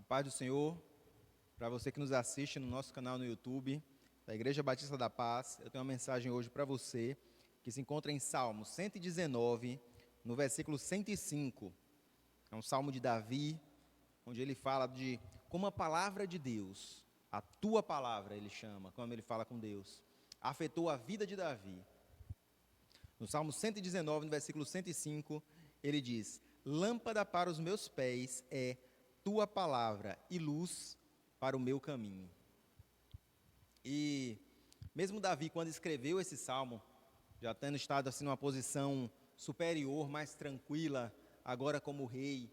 A paz do Senhor, para você que nos assiste no nosso canal no YouTube, da Igreja Batista da Paz, eu tenho uma mensagem hoje para você, que se encontra em Salmo 119, no versículo 105. É um salmo de Davi, onde ele fala de como a palavra de Deus, a tua palavra ele chama, como ele fala com Deus, afetou a vida de Davi. No Salmo 119, no versículo 105, ele diz: lâmpada para os meus pés é tua palavra e luz para o meu caminho. E mesmo Davi, quando escreveu esse salmo, já tendo estado assim numa posição superior, mais tranquila, agora como rei,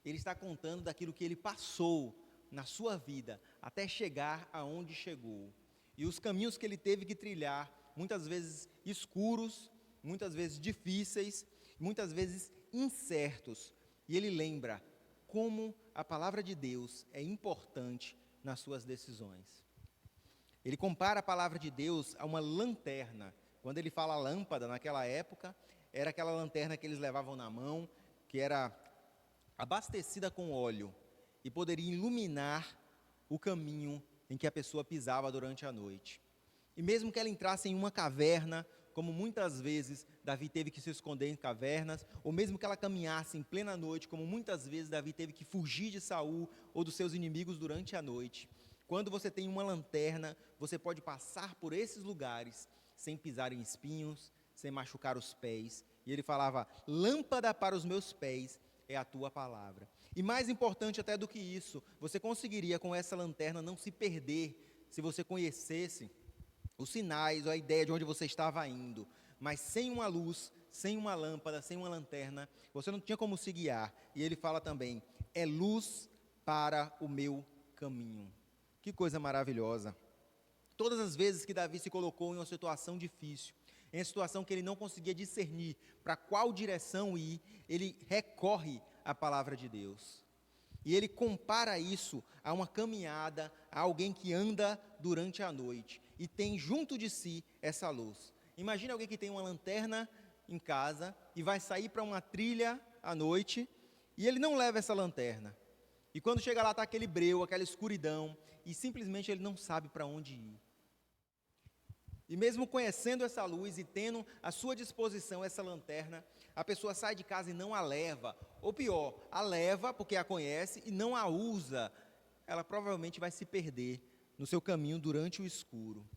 ele está contando daquilo que ele passou na sua vida até chegar aonde chegou. E os caminhos que ele teve que trilhar, muitas vezes escuros, muitas vezes difíceis, muitas vezes incertos. E ele lembra como a palavra de Deus é importante nas suas decisões. Ele compara a palavra de Deus a uma lanterna. Quando ele fala lâmpada, naquela época, era aquela lanterna que eles levavam na mão, que era abastecida com óleo e poderia iluminar o caminho em que a pessoa pisava durante a noite. E mesmo que ela entrasse em uma caverna, como muitas vezes Davi teve que se esconder em cavernas, ou mesmo que ela caminhasse em plena noite, como muitas vezes Davi teve que fugir de Saul ou dos seus inimigos durante a noite. Quando você tem uma lanterna, você pode passar por esses lugares sem pisar em espinhos, sem machucar os pés. E ele falava: lâmpada para os meus pés é a tua palavra. E mais importante até do que isso, você conseguiria com essa lanterna não se perder se você conhecesse os sinais ou a ideia de onde você estava indo. Mas sem uma luz, sem uma lâmpada, sem uma lanterna, você não tinha como se guiar. E ele fala também: é luz para o meu caminho. Que coisa maravilhosa. Todas as vezes que Davi se colocou em uma situação difícil, em uma situação que ele não conseguia discernir para qual direção ir, ele recorre à palavra de Deus. E ele compara isso a uma caminhada, a alguém que anda durante a noite e tem junto de si essa luz. Imagine alguém que tem uma lanterna em casa e vai sair para uma trilha à noite e ele não leva essa lanterna. E quando chega lá está aquele breu, aquela escuridão e simplesmente ele não sabe para onde ir. E mesmo conhecendo essa luz e tendo à sua disposição essa lanterna, a pessoa sai de casa e não a leva. Ou pior, a leva porque a conhece e não a usa. Ela provavelmente vai se perder no seu caminho durante o escuro.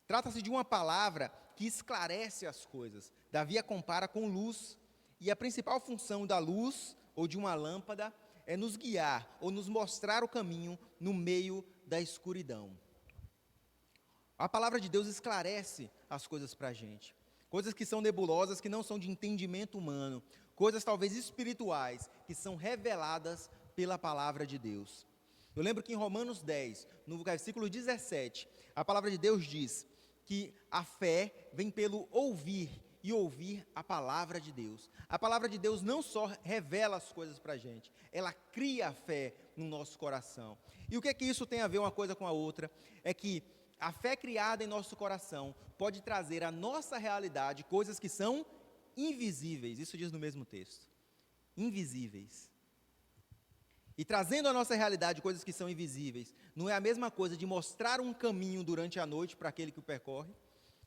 Trata-se de uma palavra que esclarece as coisas. Davi a compara com luz. E a principal função da luz ou de uma lâmpada é nos guiar ou nos mostrar o caminho no meio da escuridão. A palavra de Deus esclarece as coisas para a gente. Coisas que são nebulosas, que não são de entendimento humano. Coisas talvez espirituais, que são reveladas pela palavra de Deus. Eu lembro que em Romanos 10, no versículo 17, a palavra de Deus diz que a fé vem pelo ouvir e ouvir a palavra de Deus. A palavra de Deus não só revela as coisas para a gente, ela cria a fé no nosso coração. E o que é que isso tem a ver uma coisa com a outra? É que a fé criada em nosso coração pode trazer à nossa realidade coisas que são invisíveis. Isso diz no mesmo texto. Invisíveis. E trazendo à nossa realidade coisas que são invisíveis, não é a mesma coisa de mostrar um caminho durante a noite para aquele que o percorre.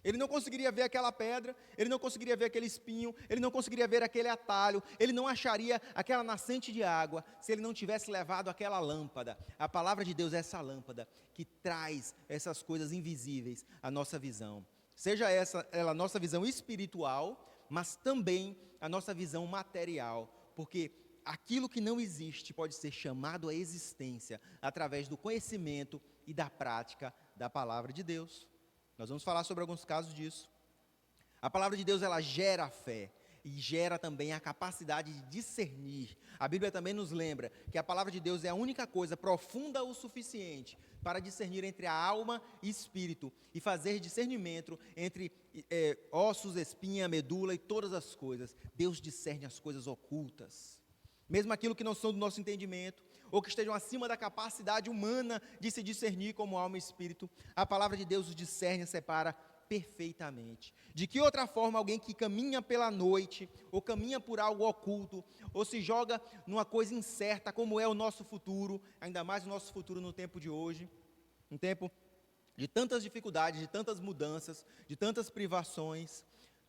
Ele não conseguiria ver aquela pedra, ele não conseguiria ver aquele espinho, ele não conseguiria ver aquele atalho, ele não acharia aquela nascente de água, se ele não tivesse levado aquela lâmpada. A palavra de Deus é essa lâmpada que traz essas coisas invisíveis à nossa visão. Seja essa a nossa visão espiritual, mas também a nossa visão material, porque aquilo que não existe pode ser chamado à existência através do conhecimento e da prática da palavra de Deus. Nós vamos falar sobre alguns casos disso. A palavra de Deus, ela gera fé e gera também a capacidade de discernir. A Bíblia também nos lembra que a palavra de Deus é a única coisa profunda o suficiente para discernir entre a alma e espírito e fazer discernimento entre ossos, espinha, medula e todas as coisas. Deus discerne as coisas ocultas, mesmo aquilo que não são do nosso entendimento, ou que estejam acima da capacidade humana de se discernir como alma e espírito. A palavra de Deus os discerne e separa perfeitamente. De que outra forma alguém que caminha pela noite, ou caminha por algo oculto, ou se joga numa coisa incerta, como é o nosso futuro, ainda mais o nosso futuro no tempo de hoje, um tempo de tantas dificuldades, de tantas mudanças, de tantas privações,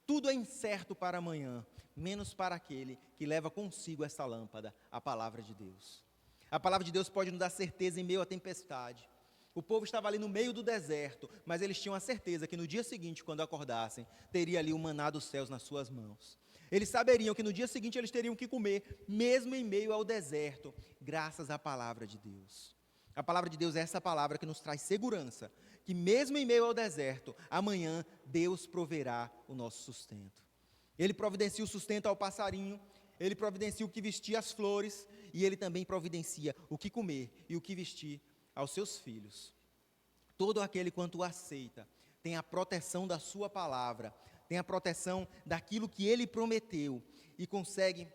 tudo é incerto para amanhã, menos para aquele que leva consigo essa lâmpada, a palavra de Deus. A palavra de Deus pode nos dar certeza em meio à tempestade. O povo estava ali no meio do deserto, mas eles tinham a certeza que no dia seguinte, quando acordassem, teria ali o maná dos céus nas suas mãos. Eles saberiam que no dia seguinte eles teriam que comer, mesmo em meio ao deserto, graças à palavra de Deus. A palavra de Deus é essa palavra que nos traz segurança, que mesmo em meio ao deserto, amanhã Deus proverá o nosso sustento. Ele providencia o sustento ao passarinho, Ele providencia o que vestir as flores, e Ele também providencia o que comer e o que vestir aos seus filhos. Todo aquele quanto o aceita, tem a proteção da sua palavra, tem a proteção daquilo que Ele prometeu, e consegue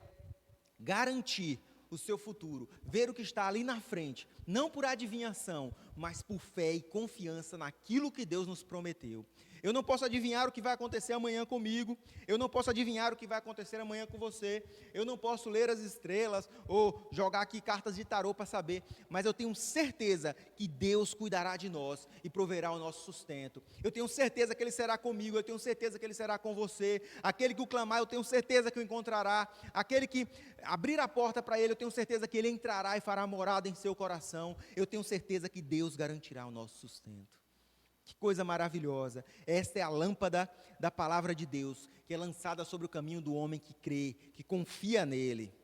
garantir o seu futuro, ver o que está ali na frente, não por adivinhação, mas por fé e confiança naquilo que Deus nos prometeu. Eu não posso adivinhar o que vai acontecer amanhã comigo, eu não posso adivinhar o que vai acontecer amanhã com você, eu não posso ler as estrelas ou jogar aqui cartas de tarô para saber, mas eu tenho certeza que Deus cuidará de nós e proverá o nosso sustento. Eu tenho certeza que Ele será comigo, eu tenho certeza que Ele será com você. Aquele que o clamar, eu tenho certeza que o encontrará. Aquele que abrir a porta para Ele, eu tenho certeza que Ele entrará e fará morada em seu coração. Eu tenho certeza que Deus garantirá o nosso sustento. Que coisa maravilhosa. Esta é a lâmpada da palavra de Deus, que é lançada sobre o caminho do homem que crê, que confia nele.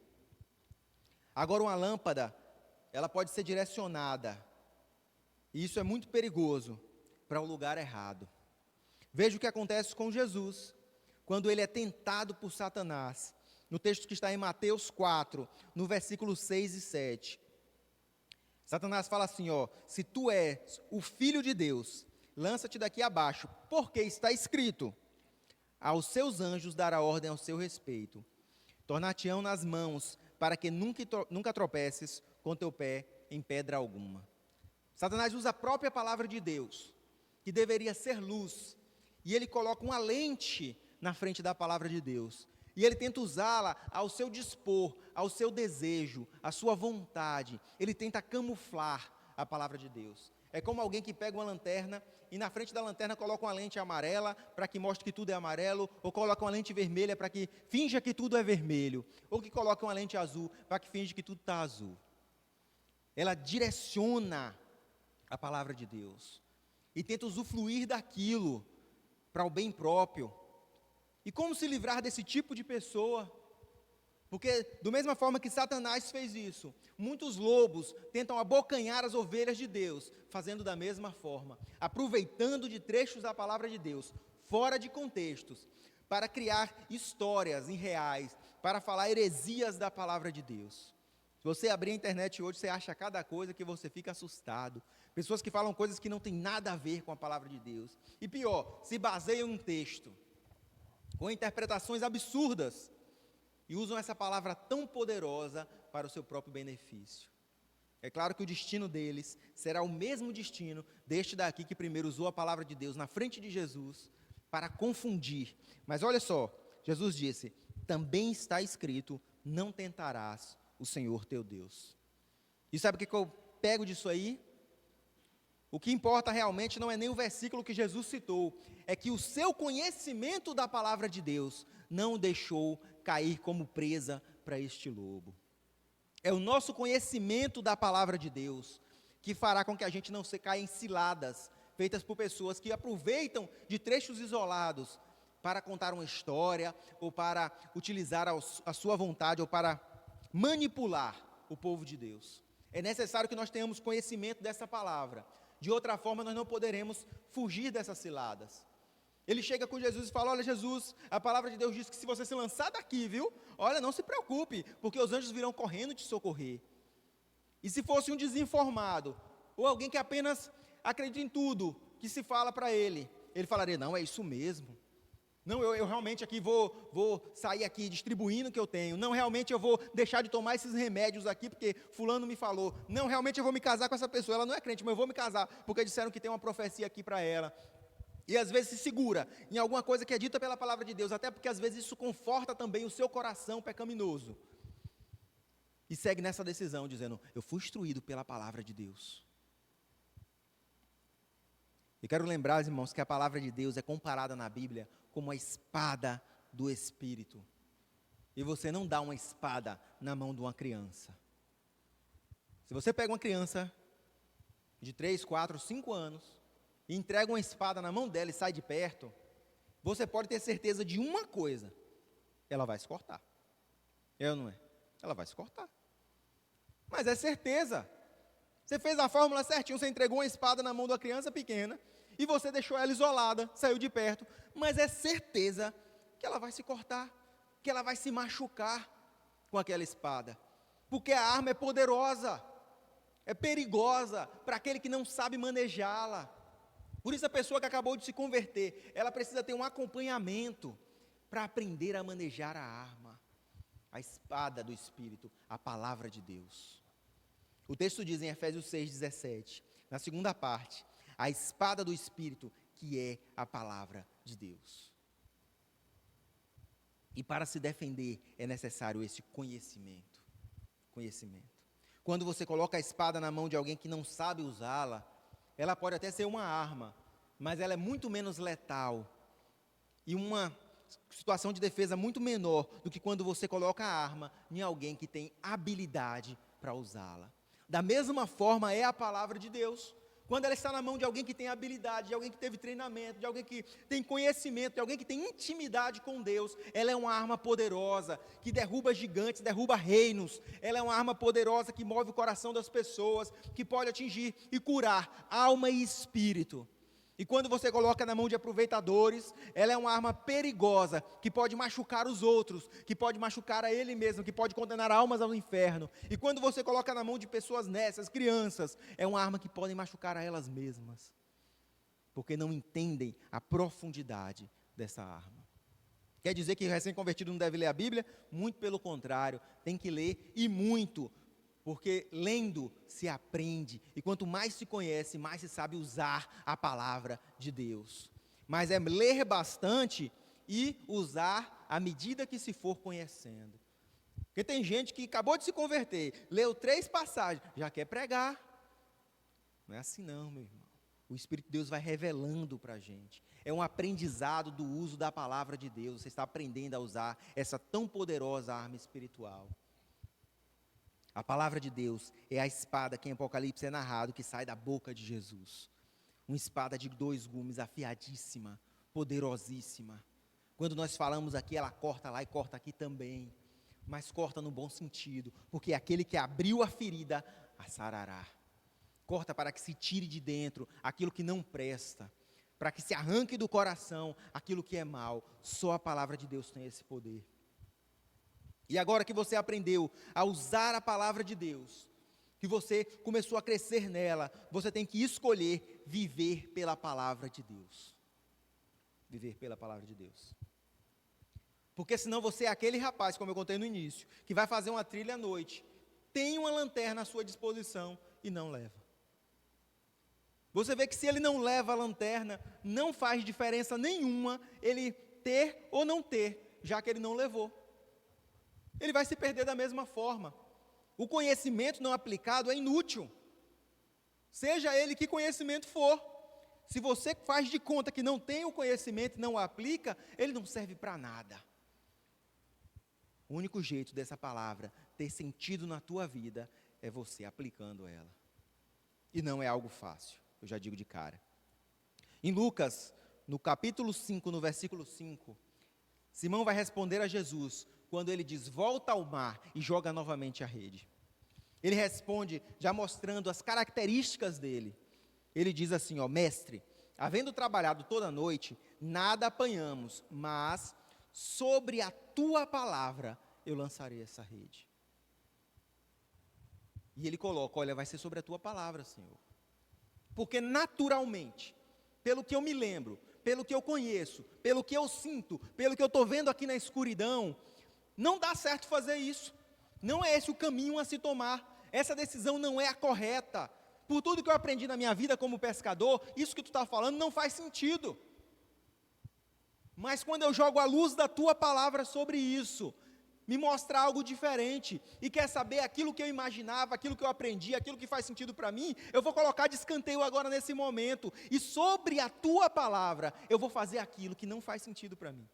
Agora, uma lâmpada, ela pode ser direcionada, e isso é muito perigoso, para o lugar errado. Veja o que acontece com Jesus, quando ele é tentado por Satanás, no texto que está em Mateus 4, no versículo 6 e 7. Satanás fala assim, se tu és o Filho de Deus, lança-te daqui abaixo, porque está escrito, aos seus anjos dará ordem ao seu respeito, tornar-te-ão nas mãos, para que nunca tropeces com teu pé em pedra alguma. Satanás usa a própria palavra de Deus, que deveria ser luz, e ele coloca uma lente na frente da palavra de Deus, e ele tenta usá-la ao seu dispor, ao seu desejo, à sua vontade. Ele tenta camuflar a palavra de Deus. É como alguém que pega uma lanterna e na frente da lanterna coloca uma lente amarela para que mostre que tudo é amarelo, ou coloca uma lente vermelha para que finja que tudo é vermelho, ou que coloca uma lente azul para que finja que tudo está azul. Ela direciona a palavra de Deus e tenta usufruir daquilo para o bem próprio. E como se livrar desse tipo de pessoa? Porque, da mesma forma que Satanás fez isso, muitos lobos tentam abocanhar as ovelhas de Deus, fazendo da mesma forma, aproveitando de trechos da palavra de Deus, fora de contextos, para criar histórias irreais, para falar heresias da palavra de Deus. Se você abrir a internet hoje, você acha cada coisa que você fica assustado. Pessoas que falam coisas que não têm nada a ver com a palavra de Deus. E pior, se baseiam em um texto, com interpretações absurdas, e usam essa palavra tão poderosa para o seu próprio benefício. É claro que o destino deles será o mesmo destino deste daqui que primeiro usou a palavra de Deus na frente de Jesus para confundir. Mas olha só, Jesus disse, também está escrito, não tentarás o Senhor teu Deus. E sabe o que eu pego disso aí? O que importa realmente não é nem o versículo que Jesus citou, é que o seu conhecimento da palavra de Deus não o deixou cair como presa para este lobo. É o nosso conhecimento da palavra de Deus que fará com que a gente não se caia em ciladas feitas por pessoas que aproveitam de trechos isolados para contar uma história ou para utilizar a sua vontade ou para manipular o povo de Deus. É necessário que nós tenhamos conhecimento dessa palavra. De outra forma, nós não poderemos fugir dessas ciladas. Ele chega com Jesus e fala, olha Jesus, a palavra de Deus diz que se você se lançar daqui, viu? Olha, não se preocupe, porque os anjos virão correndo te socorrer. E se fosse um desinformado, ou alguém que apenas acredita em tudo que se fala para ele, ele falaria, não, é isso mesmo. Não, eu realmente aqui vou sair aqui distribuindo o que eu tenho. Não, realmente eu vou deixar de tomar esses remédios aqui, porque fulano me falou. Não, realmente eu vou me casar com essa pessoa, ela não é crente, mas eu vou me casar, porque disseram que tem uma profecia aqui para ela. E às vezes se segura em alguma coisa que é dita pela palavra de Deus, até porque às vezes isso conforta também o seu coração pecaminoso. E segue nessa decisão, dizendo, eu fui instruído pela palavra de Deus. Eu quero lembrar, irmãos, que a palavra de Deus é comparada na Bíblia como a espada do Espírito. E você não dá uma espada na mão de uma criança. Se você pega uma criança de 3, 4, 5 anos, e entrega uma espada na mão dela e sai de perto, você pode ter certeza de uma coisa, ela vai se cortar. É ou não é? Ela vai se cortar. Mas é certeza. Você fez a fórmula certinho, você entregou uma espada na mão de uma criança pequena, e você deixou ela isolada, saiu de perto, mas é certeza que ela vai se cortar, que ela vai se machucar com aquela espada, porque a arma é poderosa, é perigosa para aquele que não sabe manejá-la. Por isso a pessoa que acabou de se converter, ela precisa ter um acompanhamento para aprender a manejar a arma, a espada do Espírito, a palavra de Deus. O texto diz em Efésios 6,17, na segunda parte, a espada do Espírito, que é a palavra de Deus. E para se defender é necessário esse conhecimento. Quando você coloca a espada na mão de alguém que não sabe usá-la, ela pode até ser uma arma, mas ela é muito menos letal e uma situação de defesa muito menor do que quando você coloca a arma em alguém que tem habilidade para usá-la. Da mesma forma é a palavra de Deus. Quando ela está na mão de alguém que tem habilidade, de alguém que teve treinamento, de alguém que tem conhecimento, de alguém que tem intimidade com Deus, ela é uma arma poderosa, que derruba gigantes, derruba reinos. Ela é uma arma poderosa que move o coração das pessoas, que pode atingir e curar alma e espírito. E quando você coloca na mão de aproveitadores, ela é uma arma perigosa, que pode machucar os outros, que pode machucar a ele mesmo, que pode condenar almas ao inferno. E quando você coloca na mão de pessoas nessas, crianças, é uma arma que pode machucar a elas mesmas, porque não entendem a profundidade dessa arma. Quer dizer que recém-convertido não deve ler a Bíblia? Muito pelo contrário, tem que ler e muito, porque lendo se aprende, e quanto mais se conhece, mais se sabe usar a palavra de Deus. Mas é ler bastante e usar à medida que se for conhecendo. Porque tem gente que acabou de se converter, leu 3 passagens, já quer pregar. Não é assim não, meu irmão. O Espírito de Deus vai revelando para a gente. É um aprendizado do uso da palavra de Deus. Você está aprendendo a usar essa tão poderosa arma espiritual. A palavra de Deus é a espada que em Apocalipse é narrado, que sai da boca de Jesus. Uma espada de 2 gumes, afiadíssima, poderosíssima. Quando nós falamos aqui, ela corta lá e corta aqui também. Mas corta no bom sentido, porque aquele que abriu a ferida, a sarará. Corta para que se tire de dentro aquilo que não presta, para que se arranque do coração aquilo que é mal. Só a palavra de Deus tem esse poder. E agora que você aprendeu a usar a palavra de Deus, que você começou a crescer nela, você tem que escolher viver pela palavra de Deus. Viver pela palavra de Deus. Porque senão você é aquele rapaz, como eu contei no início, que vai fazer uma trilha à noite, tem uma lanterna à sua disposição e não leva. Você vê que se ele não leva a lanterna, não faz diferença nenhuma ele ter ou não ter, já que ele não levou. Ele vai se perder da mesma forma. O conhecimento não aplicado é inútil. Seja ele que conhecimento for. Se você faz de conta que não tem o conhecimento e não o aplica, ele não serve para nada. O único jeito dessa palavra ter sentido na tua vida é você aplicando ela. E não é algo fácil, eu já digo de cara. Em Lucas, no capítulo 5, no versículo 5, Simão vai responder a Jesus quando ele diz, volta ao mar e joga novamente a rede. Ele responde já mostrando as características dele. Ele diz assim, mestre, havendo trabalhado toda a noite, nada apanhamos, mas sobre a tua palavra eu lançarei essa rede. E ele coloca, olha, vai ser sobre a tua palavra, Senhor. Porque naturalmente, pelo que eu me lembro, pelo que eu conheço, pelo que eu sinto, pelo que eu estou vendo aqui na escuridão, não dá certo fazer isso. Não é esse o caminho a se tomar. Essa decisão não é a correta. Por tudo que eu aprendi na minha vida como pescador, isso que tu está falando não faz sentido. Mas quando eu jogo a luz da tua palavra sobre isso, me mostra algo diferente, e quer saber aquilo que eu imaginava, aquilo que eu aprendi, aquilo que faz sentido para mim, eu vou colocar de escanteio agora nesse momento, e sobre a tua palavra, eu vou fazer aquilo que não faz sentido para mim.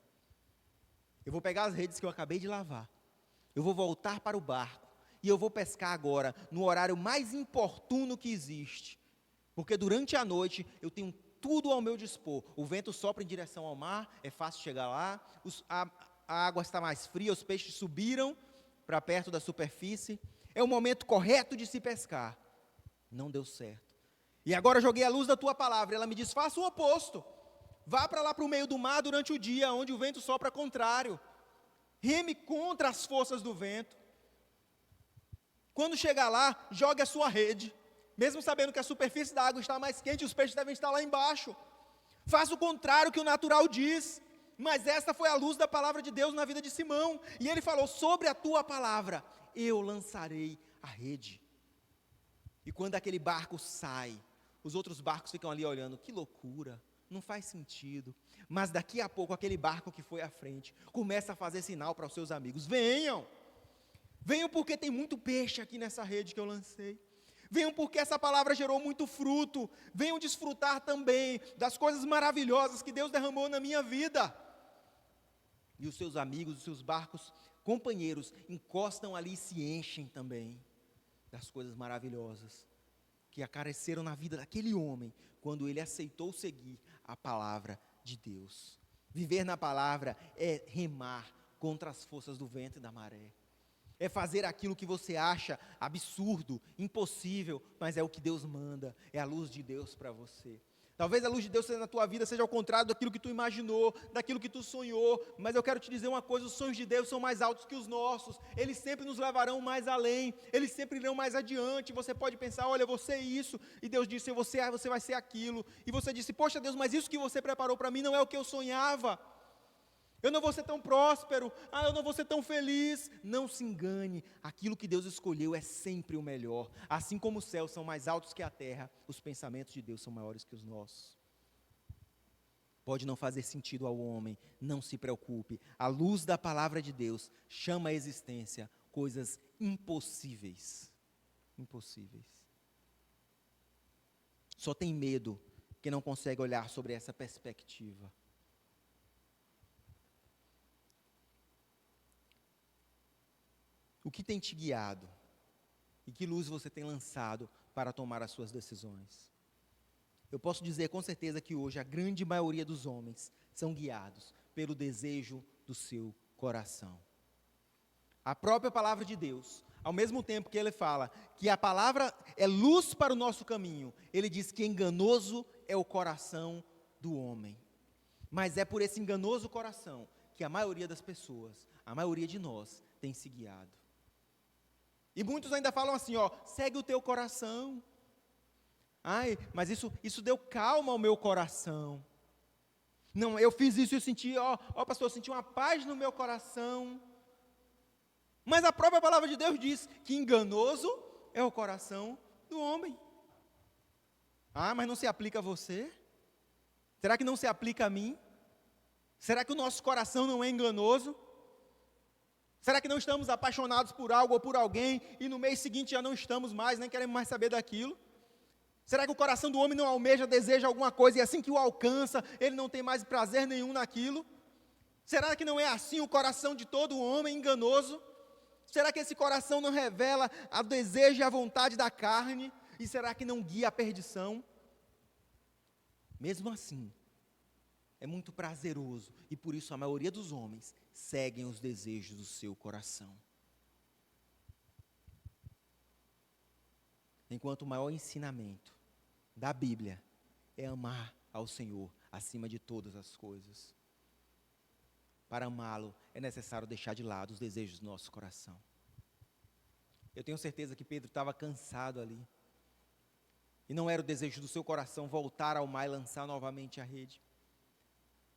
Eu vou pegar as redes que eu acabei de lavar, eu vou voltar para o barco, e eu vou pescar agora, no horário mais importuno que existe, porque durante a noite eu tenho tudo ao meu dispor. O vento sopra em direção ao mar, é fácil chegar lá, a água está mais fria, os peixes subiram para perto da superfície, é o momento correto de se pescar. Não deu certo. E agora joguei a luz da tua palavra, ela me diz, faça o oposto, vá para lá para o meio do mar durante o dia, onde o vento sopra contrário, reme contra as forças do vento. Quando chegar lá, jogue a sua rede, mesmo sabendo que a superfície da água está mais quente, os peixes devem estar lá embaixo. Faça o contrário que o natural diz. Mas esta foi a luz da palavra de Deus na vida de Simão. E ele falou, sobre a tua palavra, eu lançarei a rede. E quando aquele barco sai, os outros barcos ficam ali olhando, que loucura, não faz sentido. Mas daqui a pouco, aquele barco que foi à frente, começa a fazer sinal para os seus amigos, venham porque tem muito peixe aqui nessa rede que eu lancei. Venham porque essa palavra gerou muito fruto. Venham desfrutar também das coisas maravilhosas que Deus derramou na minha vida. E os seus amigos, os seus barcos, companheiros, encostam ali e se enchem também das coisas maravilhosas que apareceram na vida daquele homem, quando ele aceitou seguir a palavra de Deus. Viver na palavra é remar contra as forças do vento e da maré. É fazer aquilo que você acha absurdo, impossível, mas é o que Deus manda, é a luz de Deus para você. Talvez a luz de Deus na tua vida seja ao contrário daquilo que tu imaginou, daquilo que tu sonhou, mas eu quero te dizer uma coisa, os sonhos de Deus são mais altos que os nossos, eles sempre nos levarão mais além, eles sempre irão mais adiante. Você pode pensar, olha, eu vou ser isso, e Deus disse, você vai ser aquilo, e você disse, poxa Deus, mas isso que você preparou para mim não é o que eu sonhava. Eu não vou ser tão próspero, eu não vou ser tão feliz. Não se engane, aquilo que Deus escolheu é sempre o melhor. Assim como os céus são mais altos que a terra, os pensamentos de Deus são maiores que os nossos. Pode não fazer sentido ao homem, não se preocupe. A luz da palavra de Deus chama à existência coisas impossíveis. Impossíveis. Só tem medo que não consegue olhar sobre essa perspectiva. O que tem te guiado? E que luz você tem lançado para tomar as suas decisões? Eu posso dizer com certeza que hoje a grande maioria dos homens são guiados pelo desejo do seu coração. A própria palavra de Deus, ao mesmo tempo que ele fala que a palavra é luz para o nosso caminho, ele diz que enganoso é o coração do homem. Mas é por esse enganoso coração que a maioria das pessoas, a maioria de nós, tem se guiado. E muitos ainda falam assim, segue o teu coração. Ai, mas isso deu calma ao meu coração. Não, eu fiz isso e eu senti, pastor, eu senti uma paz no meu coração. Mas a própria palavra de Deus diz que enganoso é o coração do homem. Mas não se aplica a você? Será que não se aplica a mim? Será que o nosso coração não é enganoso? Será que não estamos apaixonados por algo ou por alguém e no mês seguinte já não estamos mais, nem queremos mais saber daquilo? Será que o coração do homem não almeja, deseja alguma coisa e assim que o alcança, ele não tem mais prazer nenhum naquilo? Será que não é assim o coração de todo homem enganoso? Será que esse coração não revela o desejo e a vontade da carne? E será que não guia a perdição? Mesmo assim, é muito prazeroso e por isso a maioria dos homens seguem os desejos do seu coração. Enquanto o maior ensinamento da Bíblia é amar ao Senhor acima de todas as coisas. Para amá-lo é necessário deixar de lado os desejos do nosso coração. Eu tenho certeza que Pedro estava cansado ali. E não era o desejo do seu coração voltar ao mar e lançar novamente a rede.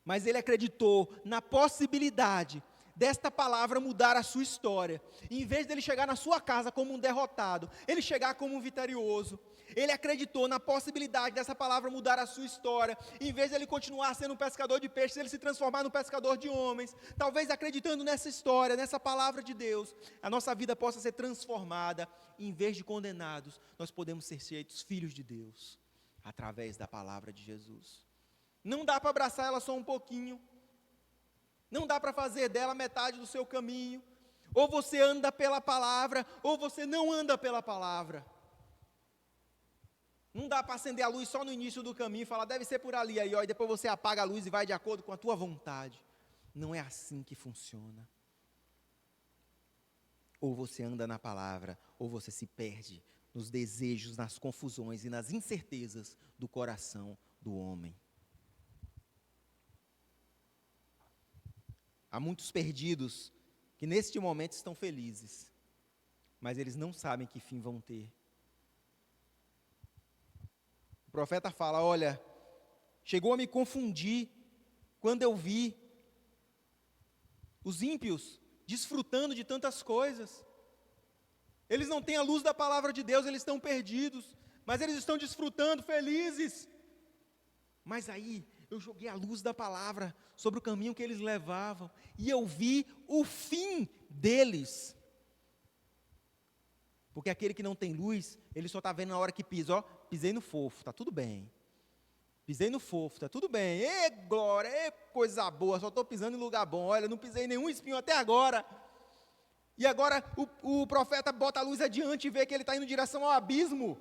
Mas ele acreditou na possibilidade desta palavra mudar a sua história. E em vez dele chegar na sua casa como um derrotado, ele chegar como um vitorioso. Ele acreditou na possibilidade dessa palavra mudar a sua história. Em vez de ele continuar sendo um pescador de peixes, ele se transformar num pescador de homens. Talvez acreditando nessa história, nessa palavra de Deus, a nossa vida possa ser transformada. E em vez de condenados, nós podemos ser feitos filhos de Deus, através da palavra de Jesus. Não dá para abraçar ela só um pouquinho. Não dá para fazer dela metade do seu caminho. Ou você anda pela palavra, ou você não anda pela palavra. Não dá para acender a luz só no início do caminho e falar, deve ser por ali, aí, ó, e depois você apaga a luz e vai de acordo com a tua vontade. Não é assim que funciona. Ou você anda na palavra, ou você se perde nos desejos, nas confusões e nas incertezas do coração do homem. Há muitos perdidos que neste momento estão felizes, mas eles não sabem que fim vão ter. O profeta fala, olha, chegou a me confundir quando eu vi os ímpios desfrutando de tantas coisas. Eles não têm a luz da palavra de Deus, eles estão perdidos, mas eles estão desfrutando, felizes. Mas aí, eu joguei a luz da palavra sobre o caminho que eles levavam, e eu vi o fim deles. Porque aquele que não tem luz, ele só está vendo na hora que pisa, ó, pisei no fofo, está tudo bem. Pisei no fofo, está tudo bem. Ê, glória, ê, coisa boa, só estou pisando em lugar bom. Olha, não pisei nenhum espinho até agora. E agora o profeta bota a luz adiante e vê que ele está indo em direção ao abismo.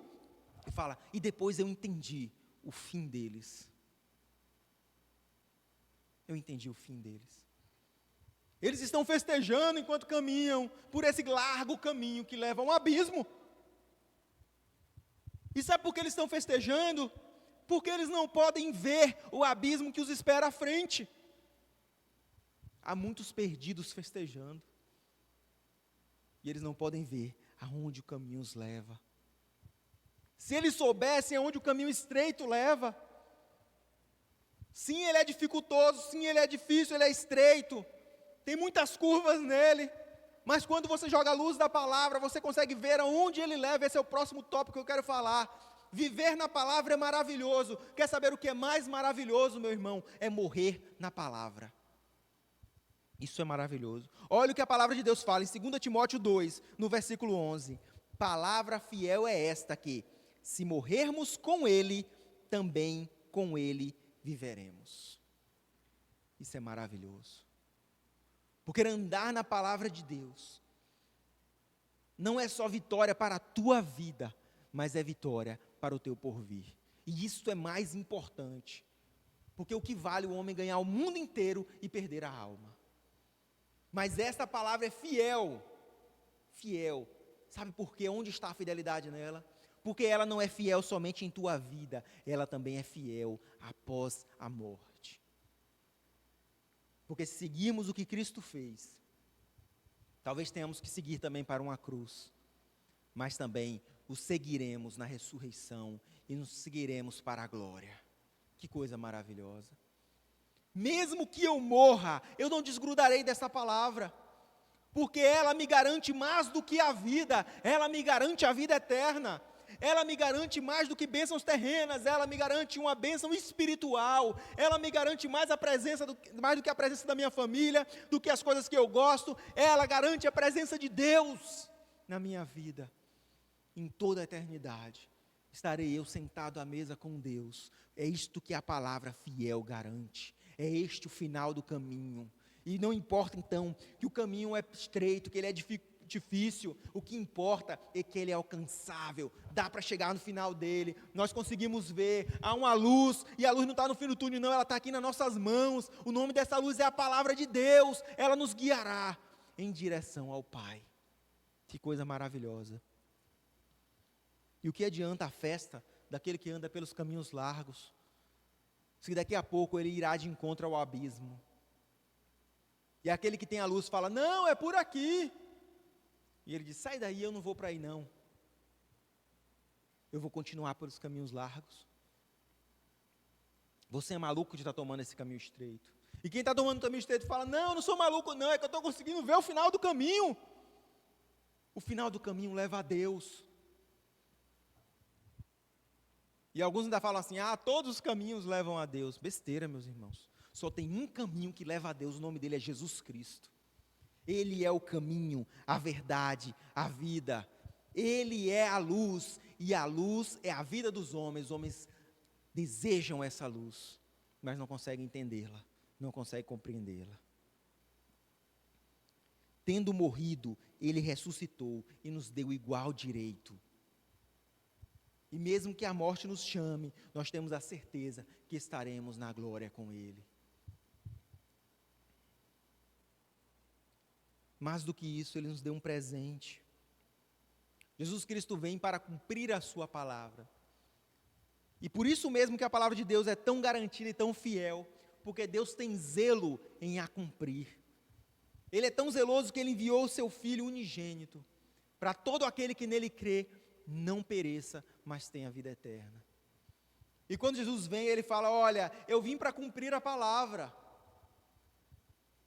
E fala, e depois eu entendi o fim deles. Eu entendi o fim deles. Eles estão festejando enquanto caminham por esse largo caminho que leva a um abismo. E sabe por que eles estão festejando? Porque eles não podem ver o abismo que os espera à frente. Há muitos perdidos festejando. E eles não podem ver aonde o caminho os leva. Se eles soubessem aonde o caminho estreito leva, sim, ele é dificultoso, sim, ele é difícil, ele é estreito, tem muitas curvas nele, mas quando você joga a luz da palavra, você consegue ver aonde ele leva. Esse é o próximo tópico que eu quero falar. Viver na palavra é maravilhoso. Quer saber o que é mais maravilhoso, meu irmão? É morrer na palavra. Isso é maravilhoso. Olha o que a palavra de Deus fala em 2 Timóteo 2, no versículo 11. Palavra fiel é esta que, se morrermos com ele, também com ele viveremos. Isso é maravilhoso. Porque andar na palavra de Deus não é só vitória para a tua vida, mas é vitória para o teu porvir. E isso é mais importante. Porque o que vale o homem ganhar o mundo inteiro e perder a alma. Mas esta palavra é fiel. Fiel. Sabe por quê? Onde está a fidelidade nela? Porque ela não é fiel somente em tua vida, ela também é fiel após a morte. Porque se seguirmos o que Cristo fez, talvez tenhamos que seguir também para uma cruz, mas também o seguiremos na ressurreição e nos seguiremos para a glória. Que coisa maravilhosa. Mesmo que eu morra, eu não desgrudarei dessa palavra, porque ela me garante mais do que a vida, ela me garante a vida eterna. Ela me garante mais do que bênçãos terrenas, ela me garante uma bênção espiritual, ela me garante mais mais do que a presença da minha família, do que as coisas que eu gosto, ela garante a presença de Deus na minha vida. Em toda a eternidade, estarei eu sentado à mesa com Deus. É isto que a palavra fiel garante, é este o final do caminho. E não importa então que o caminho é estreito, que ele é difícil, o que importa é que ele é alcançável, dá para chegar no final dele, nós conseguimos ver, há uma luz, e a luz não está no fim do túnel não, ela está aqui nas nossas mãos, o nome dessa luz é a palavra de Deus, ela nos guiará em direção ao Pai. Que coisa maravilhosa. E o que adianta a festa daquele que anda pelos caminhos largos, se daqui a pouco ele irá de encontro ao abismo, e aquele que tem a luz fala, não, é por aqui, e ele diz, sai daí, eu não vou para aí não. Eu vou continuar pelos caminhos largos. Você é maluco de estar tomando esse caminho estreito. E quem está tomando o caminho estreito fala, não, eu não sou maluco não, é que eu estou conseguindo ver o final do caminho. O final do caminho leva a Deus. E alguns ainda falam assim, todos os caminhos levam a Deus. Besteira, meus irmãos. Só tem um caminho que leva a Deus, o nome dele é Jesus Cristo. Ele é o caminho, a verdade, a vida. Ele é a luz, e a luz é a vida dos homens. Os homens desejam essa luz, mas não conseguem entendê-la, não conseguem compreendê-la. Tendo morrido, ele ressuscitou e nos deu igual direito. E mesmo que a morte nos chame, nós temos a certeza que estaremos na glória com ele. Mais do que isso, ele nos deu um presente. Jesus Cristo vem para cumprir a sua palavra. E por isso mesmo que a palavra de Deus é tão garantida e tão fiel, porque Deus tem zelo em a cumprir. Ele é tão zeloso que ele enviou o seu Filho unigênito, para todo aquele que nele crê, não pereça, mas tenha vida eterna. E quando Jesus vem, ele fala, olha, eu vim para cumprir a palavra.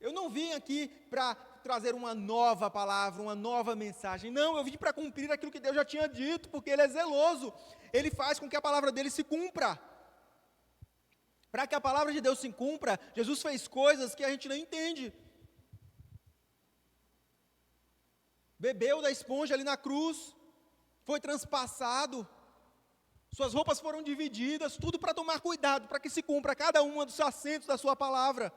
Eu não vim aqui para trazer uma nova palavra, uma nova mensagem. Não, eu vim para cumprir aquilo que Deus já tinha dito, porque ele é zeloso. Ele faz com que a palavra dele se cumpra. Para que a palavra de Deus se cumpra, Jesus fez coisas que a gente não entende. Bebeu da esponja ali na cruz, foi transpassado, suas roupas foram divididas, tudo para tomar cuidado, para que se cumpra cada um dos acentos da sua palavra.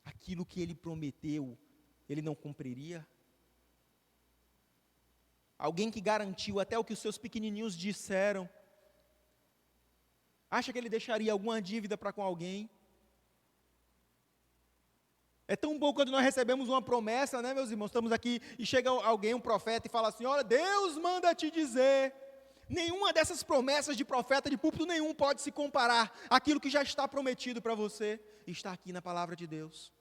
Aquilo que ele prometeu, ele não cumpriria? Alguém que garantiu até o que os seus pequenininhos disseram, acha que ele deixaria alguma dívida para com alguém? É tão bom quando nós recebemos uma promessa, né, meus irmãos? Estamos aqui e chega alguém, um profeta, e fala assim, olha, Deus manda te dizer. Nenhuma dessas promessas de profeta, de púlpito nenhum, pode se comparar àquilo que já está prometido para você, e está aqui na palavra de Deus.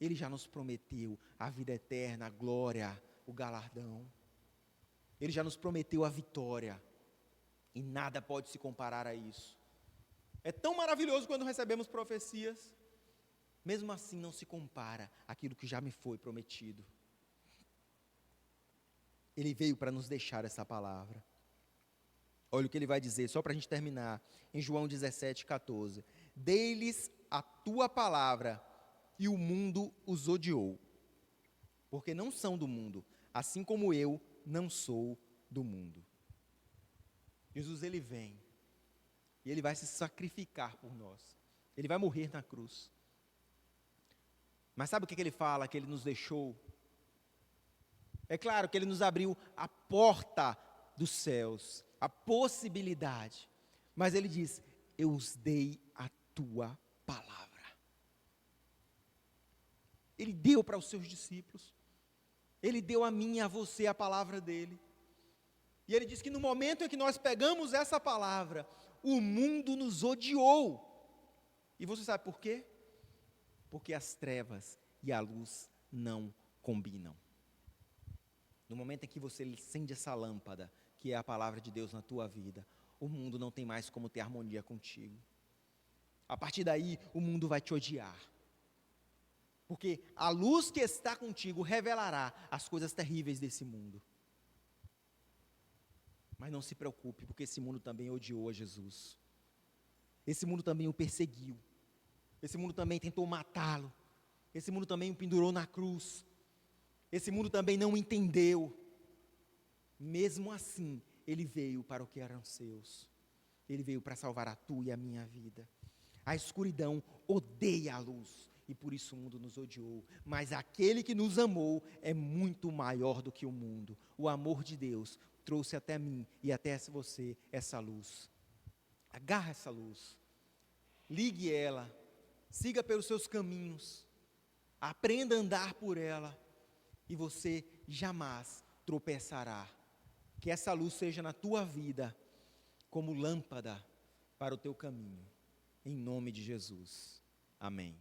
Ele já nos prometeu a vida eterna, a glória, o galardão. Ele já nos prometeu a vitória, e nada pode se comparar a isso. É tão maravilhoso quando recebemos profecias, mesmo assim não se compara àquilo que já me foi prometido. Ele veio para nos deixar essa palavra. Olha o que ele vai dizer, só para a gente terminar, em João 17,14. Dei-lhes a tua palavra, e o mundo os odiou, porque não são do mundo, assim como eu não sou do mundo. Jesus, ele vem, e ele vai se sacrificar por nós, ele vai morrer na cruz. Mas sabe o que ele fala, que ele nos deixou? É claro que ele nos abriu a porta dos céus, a possibilidade, mas ele diz, eu os dei a tua palavra. Ele deu para os seus discípulos, ele deu a mim e a você a palavra dele, e ele diz que no momento em que nós pegamos essa palavra, o mundo nos odiou, e você sabe por quê? Porque as trevas e a luz não combinam. No momento em que você acende essa lâmpada, que é a palavra de Deus na tua vida, o mundo não tem mais como ter harmonia contigo. A partir daí, o mundo vai te odiar. Porque a luz que está contigo revelará as coisas terríveis desse mundo. Mas não se preocupe, porque esse mundo também odiou a Jesus. Esse mundo também o perseguiu. Esse mundo também tentou matá-lo. Esse mundo também o pendurou na cruz. Esse mundo também não entendeu. Mesmo assim, ele veio para o que eram seus. Ele veio para salvar a tua e a minha vida. A escuridão odeia a luz, e por isso o mundo nos odiou. Mas aquele que nos amou é muito maior do que o mundo. O amor de Deus trouxe até mim e até você essa luz. Agarra essa luz. Ligue ela. Siga pelos seus caminhos. Aprenda a andar por ela. E você jamais tropeçará. Que essa luz seja na tua vida como lâmpada para o teu caminho. Em nome de Jesus. Amém.